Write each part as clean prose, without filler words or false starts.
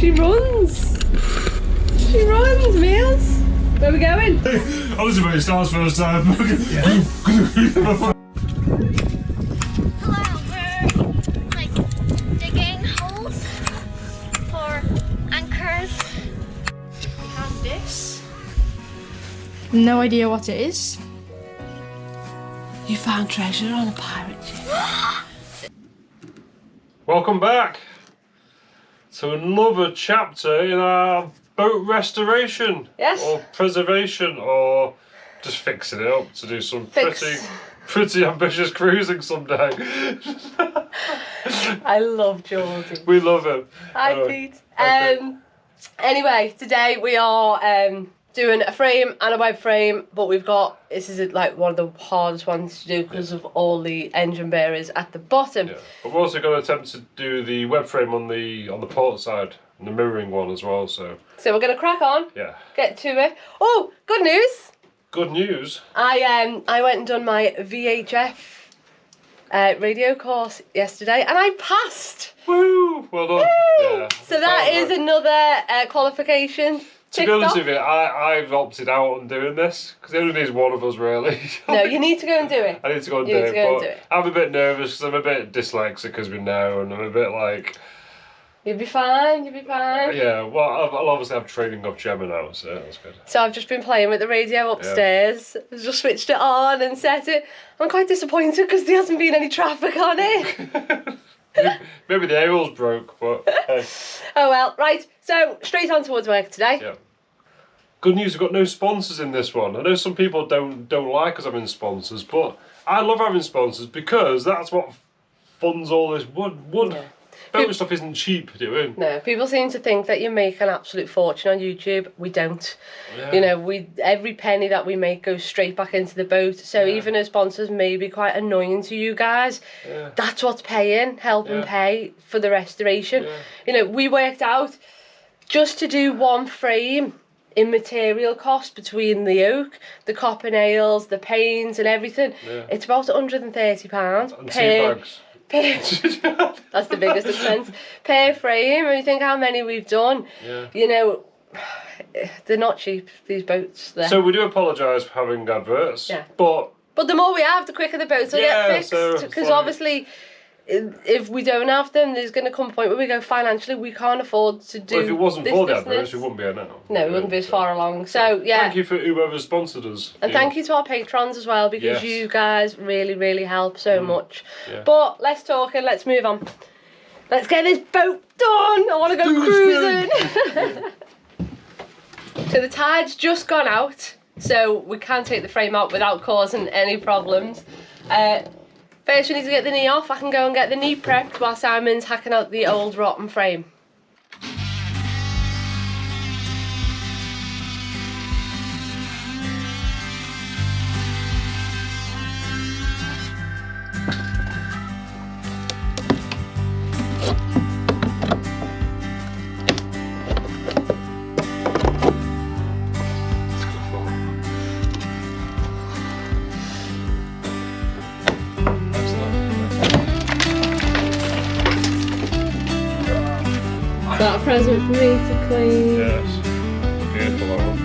She runs. She runs, Meals. Where are we going? Obviously, when it starts first time. Hello, we're like digging holes for anchors. We have this. No idea what it is. You found treasure on a pirate ship. Welcome back to another chapter in our boat restoration. Yes. Or preservation, or just fixing it up to do some pretty ambitious cruising someday. I love Geordie. We love him. Hi, Pete. Anyway, today we are doing a frame and a web frame, but this is like one of the hardest ones to do because of all the engine bearers at the bottom. Yeah. But we're also going to attempt to do the web frame on the port side and the mirroring one as well. So we're going to crack on. Yeah. Get to it. Oh, good news. Good news. I went and done my VHF radio course yesterday, and I passed. Woo! Well done. Woo! Yeah. So that is another qualification. To be honest with you, I've opted out on doing this because it only needs one of us really. No, you need to go and do it. I need to go and do it. I'm a bit nervous because I'm a bit dyslexic, as we know, and I'm a bit like. You'll be fine. You'll be fine. Yeah, well, I'll obviously have training off Gemma now, so that's good. So I've just been playing with the radio upstairs. Yeah. I've just switched it on and set it. I'm quite disappointed because there hasn't been any traffic on it. Maybe the aerial's broke, but hey. Oh well, right. So straight on towards work today. Yeah. Good news, we've got no sponsors in this one. I know some people don't like us having sponsors, but I love having sponsors because that's what funds all this wood. Yeah. Boat stuff isn't cheap, do it? No, people seem to think that you make an absolute fortune on YouTube. We don't. Yeah. You know, every penny that we make goes straight back into the boat. So even as sponsors may be quite annoying to you guys, that's what's helping pay for the restoration. Yeah. You know, we worked out just to do one frame in material cost between the oak, the copper nails, the panes and everything. Yeah. It's about £130 and 2 bags. That's the biggest expense per frame. And you think how many we've done. You know, they're not cheap, these boats. So we do apologise for having adverts. But the more we have, the quicker the boats will get fixed. Because obviously if we don't have them, there's going to come a point where we go, financially we can't afford to do. Well, if it wasn't for the adverts, we wouldn't be here now. No, we wouldn't be as far along. So yeah, thank you for whoever sponsored us, and thank you to our patrons as well, because you guys really help so much. But let's talk and let's move on. Let's get this boat done. I want to go cruising. So the tide's just gone out, so we can't take the frame out without causing any problems. First we need to get the knee off. I can go and get the knee prepped while Simon's hacking out the old rotten frame. That a present for me to clean? Yes, beautiful that one.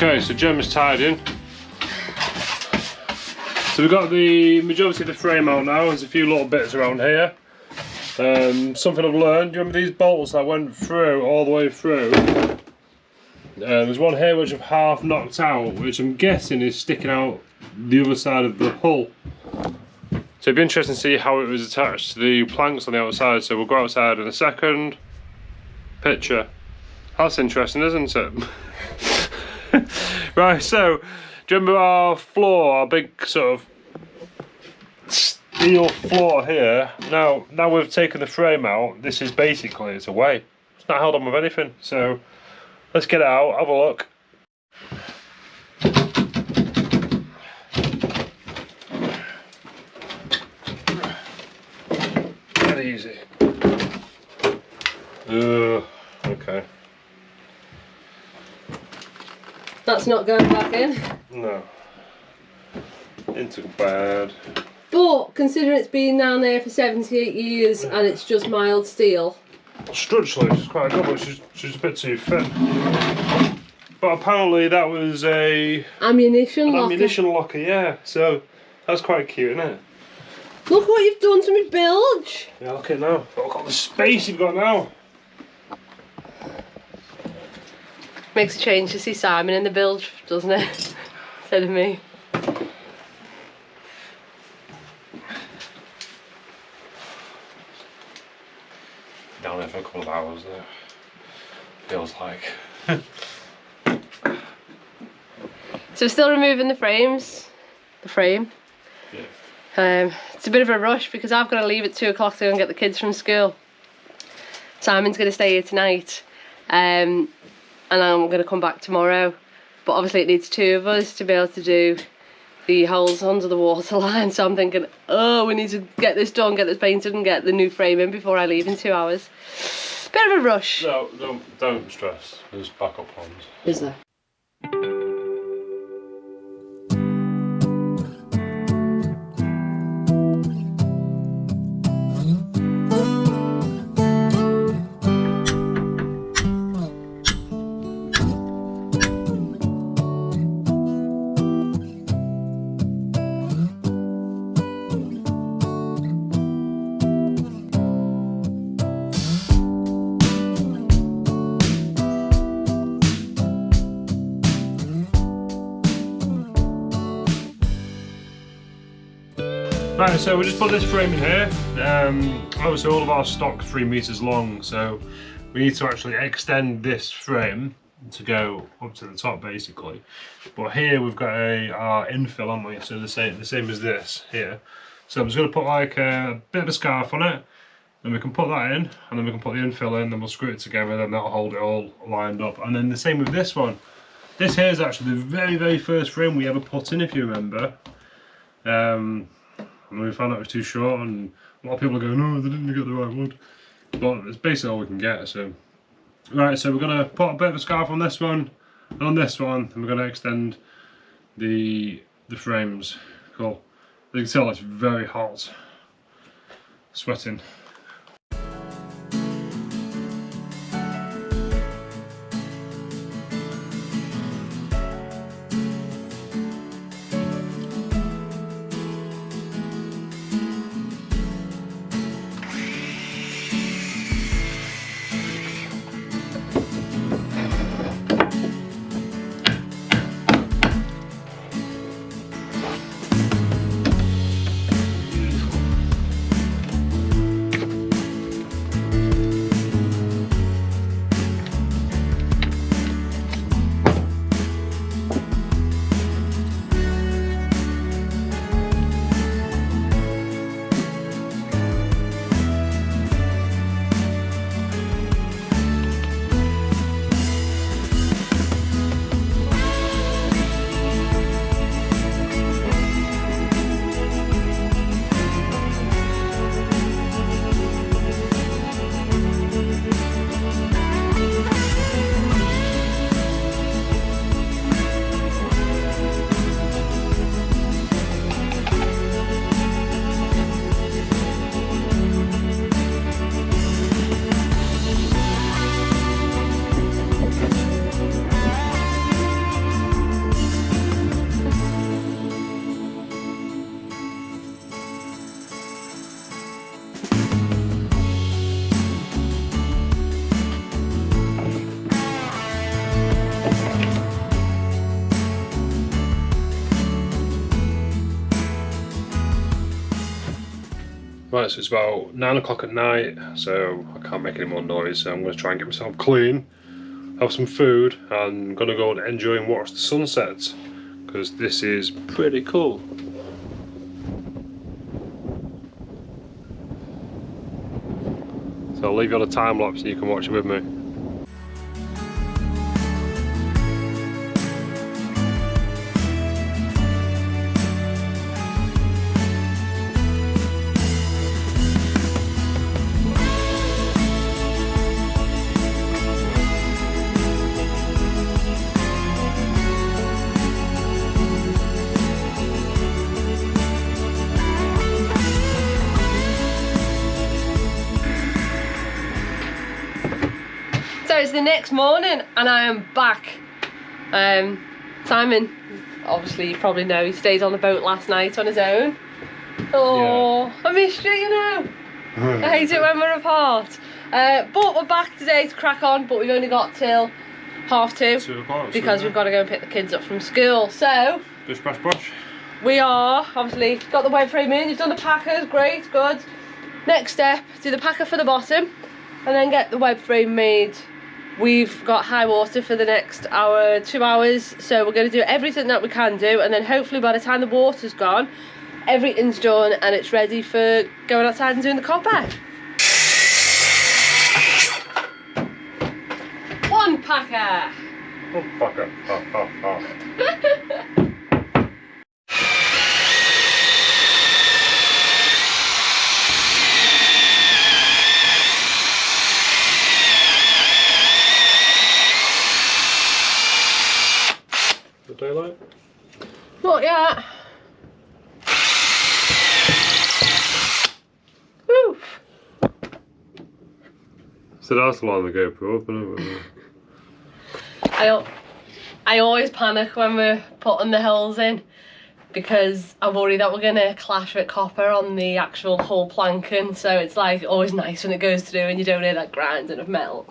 Okay, so Gemma's tidying. So we've got the majority of the frame out now. There's a few little bits around here. Something I've learned, do you remember these bolts I went through, all the way through? There's one here which I've half knocked out, which I'm guessing is sticking out the other side of the hull. So it'd be interesting to see how it was attached to the planks on the outside, so we'll go outside in a second. Picture. That's interesting, isn't it? Right, so, do you remember our floor, our big sort of steel floor here? Now we've taken the frame out, this is basically, it's away. It's not held on with anything, so let's get it out, have a look. Very easy. Okay. That's not going back in. No. Into bad. But considering it's been down there for 78 years and it's just mild steel. Structurally she's quite good, but she's a bit too thin. But apparently that was an ammunition locker, yeah. So that's quite cute, isn't it? Look what you've done to me bilge. Yeah, look at it now. Look at the space you've got now. Makes a change to see Simon in the bilge, doesn't it? Instead of me. Down there for a couple of hours though. Feels like. So we're still removing the frames. The frame. Yeah. It's a bit of a rush because I've got to leave at 2 o'clock to go and get the kids from school. Simon's going to stay here tonight. And I'm going to come back tomorrow, but obviously it needs 2 of us to be able to do the holes under the waterline, so I'm thinking, oh, we need to get this done, get this painted and get the new frame in before I leave in 2 hours. Bit of a rush. No, don't stress, there's backup plans. Is there? Right, so we just put this frame in here. Obviously all of our stock 3 meters long, so we need to actually extend this frame to go up to the top basically. But here we've got our infill, haven't we? So the same as this here. So I'm just going to put like a bit of a scarf on it, then we can put that in, and then we can put the infill in, then we'll screw it together, then that'll hold it all lined up. And then the same with this one. This here is actually the very first frame we ever put in, if you remember. And we found out it was too short, and a lot of people are going, no, they didn't get the right wood. But it's basically all we can get, so. Right, so we're going to put a bit of a scarf on this one, and on this one, and we're going to extend the frames. Cool. As you can tell, it's very hot. Sweating. Right, so it's about 9 o'clock at night, so I can't make any more noise, so I'm going to try and get myself clean, have some food, and I'm going to go and enjoy and watch the sunset, because this is pretty cool. So I'll leave you on a time lapse so you can watch it with me. It's the next morning and I am back. Simon, obviously you probably know, he stayed on the boat last night on his own. Oh, yeah. I missed you, you know. I hate it when we're apart. But we're back today to crack on, but we've only got till 2:30 because we've got to go and pick the kids up from school. So, bish bash bosh. We are obviously got the web frame in, you've done the packers, great, good. Next step, do the packer for the bottom and then get the web frame made. We've got high water for the next hour, 2 hours, so we're going to do everything that we can do, and then hopefully by the time the water's gone, everything's done and it's ready for going outside and doing the copper. One packer! One packer, ha ha ha. Daylight? Not yet. Woo! So that's the line the GoPro up, isn't it? I always panic when we're putting the hulls in because I worry that we're gonna clash with copper on the actual hull planking, so it's like always nice when it goes through and you don't hear that grinding of metal.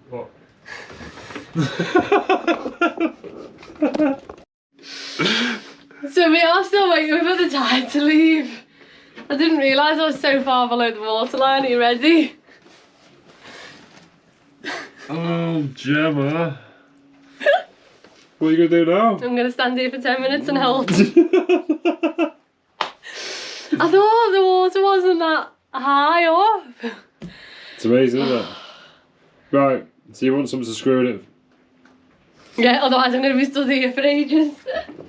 What? So we are still waiting for the tide to leave. I didn't realise I was so far below the waterline. Are you ready? Oh, Gemma. What are you going to do now? I'm going to stand here for 10 minutes and hold. I thought the water wasn't that high up. It's amazing, isn't it? Right, so you want something to screw in it? Yeah, otherwise I'm going to be stood here for ages.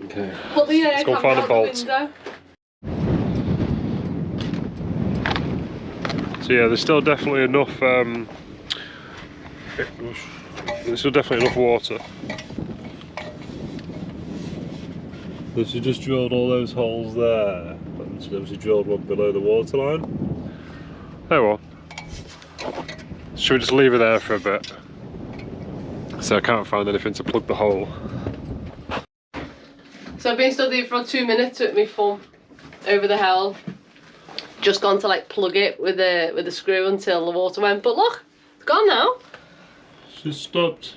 Okay. Put the Let's go find a bolt. So yeah, there's still definitely enough water. So she just drilled all those holes there, and she obviously drilled one below the waterline. Oh well. Should we just leave it there for a bit? So I can't find anything to plug the hole. So I've been stood here for 2 minutes with my thumb over the hell. Just gone to like plug it with a screw until the water went, but look, it's gone now. She's stopped.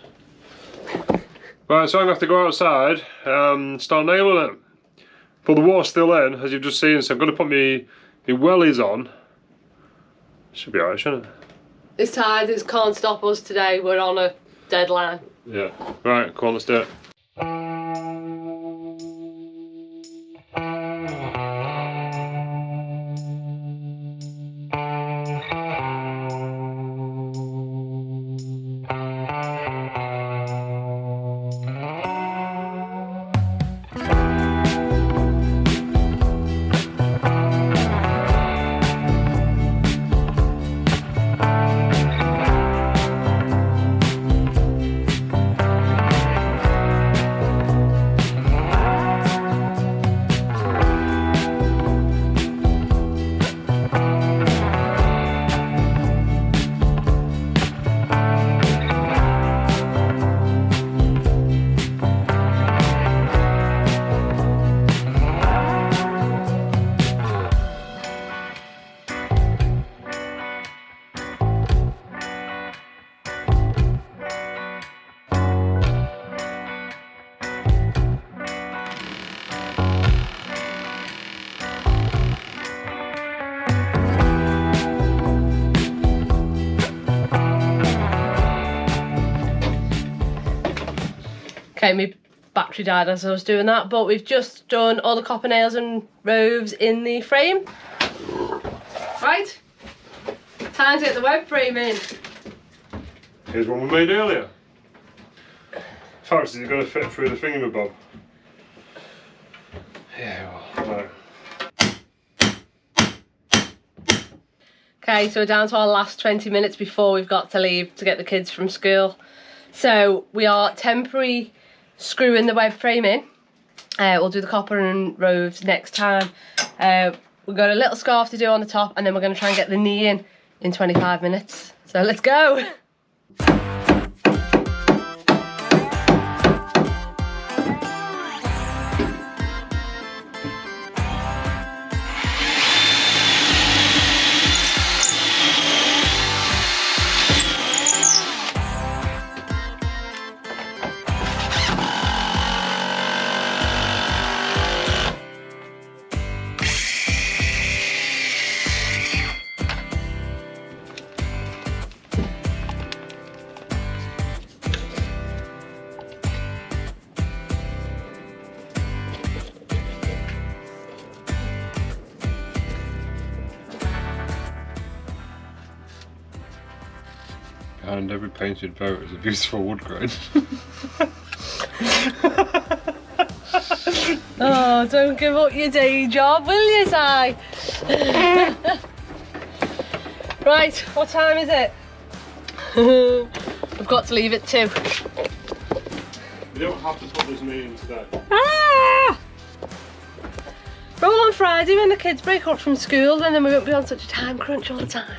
Right, so I'm going to have to go outside and start nailing it. But the water's still in, as you've just seen, so I'm going to put my wellies on. Should be alright, shouldn't it? This tide can't stop us today, we're on a deadline. Yeah. Right, come on, let's do it. Okay, my battery died as I was doing that, but we've just done all the copper nails and rows in the frame. Right, time to get the web frame in. Here's one we made earlier. Fact, is it going to fit through the thingamabob? Yeah, well, no. Okay, so we're down to our last 20 minutes before we've got to leave to get the kids from school. So we are temporary screwing the web frame in. We'll do the copper and rows next time. We've got a little scarf to do on the top, and then we're going to try and get the knee in 25 minutes. So let's go. Behind every painted boat is a beautiful wood grain. Oh, don't give up your day job, will you, Si? Right, what time is it? We've got to leave at 2. You don't have to put this knee in today. Ah! Roll on Friday when the kids break up from school, and then we won't be on such a time crunch all the time.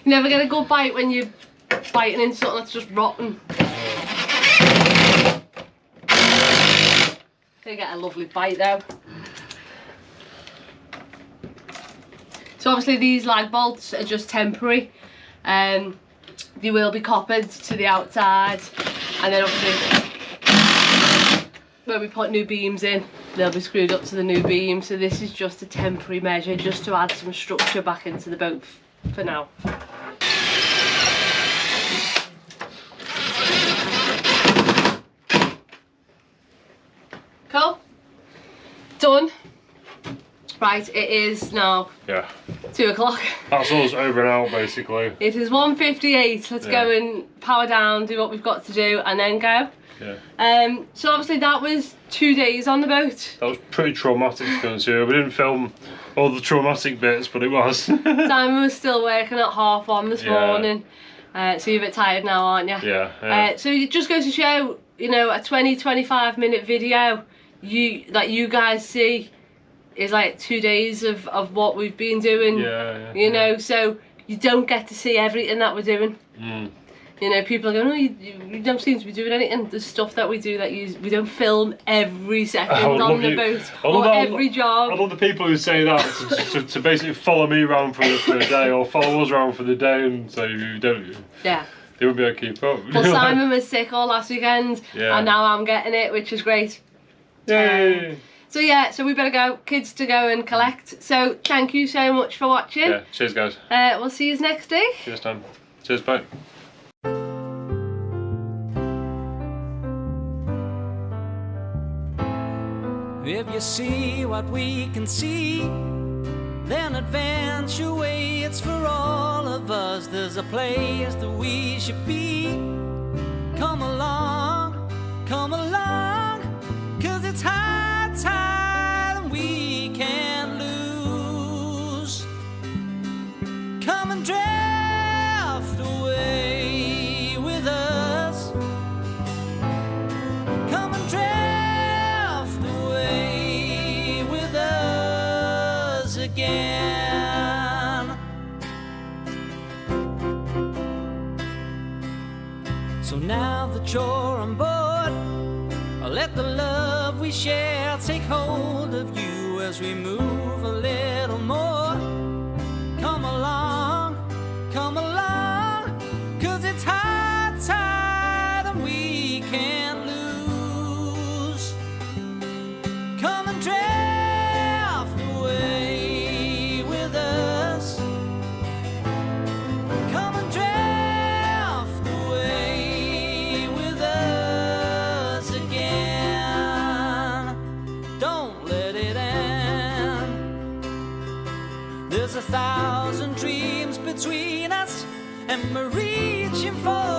You never get a good bite when you're biting into something that's just rotten. They get a lovely bite though. So obviously these lag bolts are just temporary. They will be coppered to the outside, and then obviously when we put new beams in, they'll be screwed up to the new beam. So this is just a temporary measure, just to add some structure back into the boat for now. Cool. Done. Right, it is now 2 o'clock. That's us over and out basically. It is 1:58. Let's go and power down, do what we've got to do, and then go. Yeah. So obviously that was 2 days on the boat. That was pretty traumatic to be honest with you. We didn't film all the traumatic bits, but it was. Simon was still working at 1:30 this morning. So you're a bit tired now, aren't you? Yeah. So it just goes to show, you know, a 20-25 minute video you guys see is like 2 days of what we've been doing. You know, so you don't get to see everything that we're doing. You know, people are going, oh, you don't seem to be doing anything. There's stuff that we do that we don't film every second on the boat or every job. I love the people who say that to basically follow me around for the day or follow us around for the day and say you don't. Yeah. They wouldn't be able to keep up. Well, Simon was sick all last weekend, and now I'm getting it, which is great. Yay! So yeah, so we better go. Kids to go and collect. So thank you so much for watching. Yeah, cheers guys. We'll see you next day. Cheers time. Cheers, bye. If you see what we can see, then adventure waits for all of us. There's a place that we should be. Come along, 'cause it's high tide and we can't lose. Come and drift away with us. Come and drift away with us again. So now that you're on board, let the love we share take hold of you as we move a little more. Come along, 'cause it's high tide and we can't lose. Come and drift away with us. Come and drift away with us again. Don't let it end. There's 1,000 dreams between us, and we're reaching for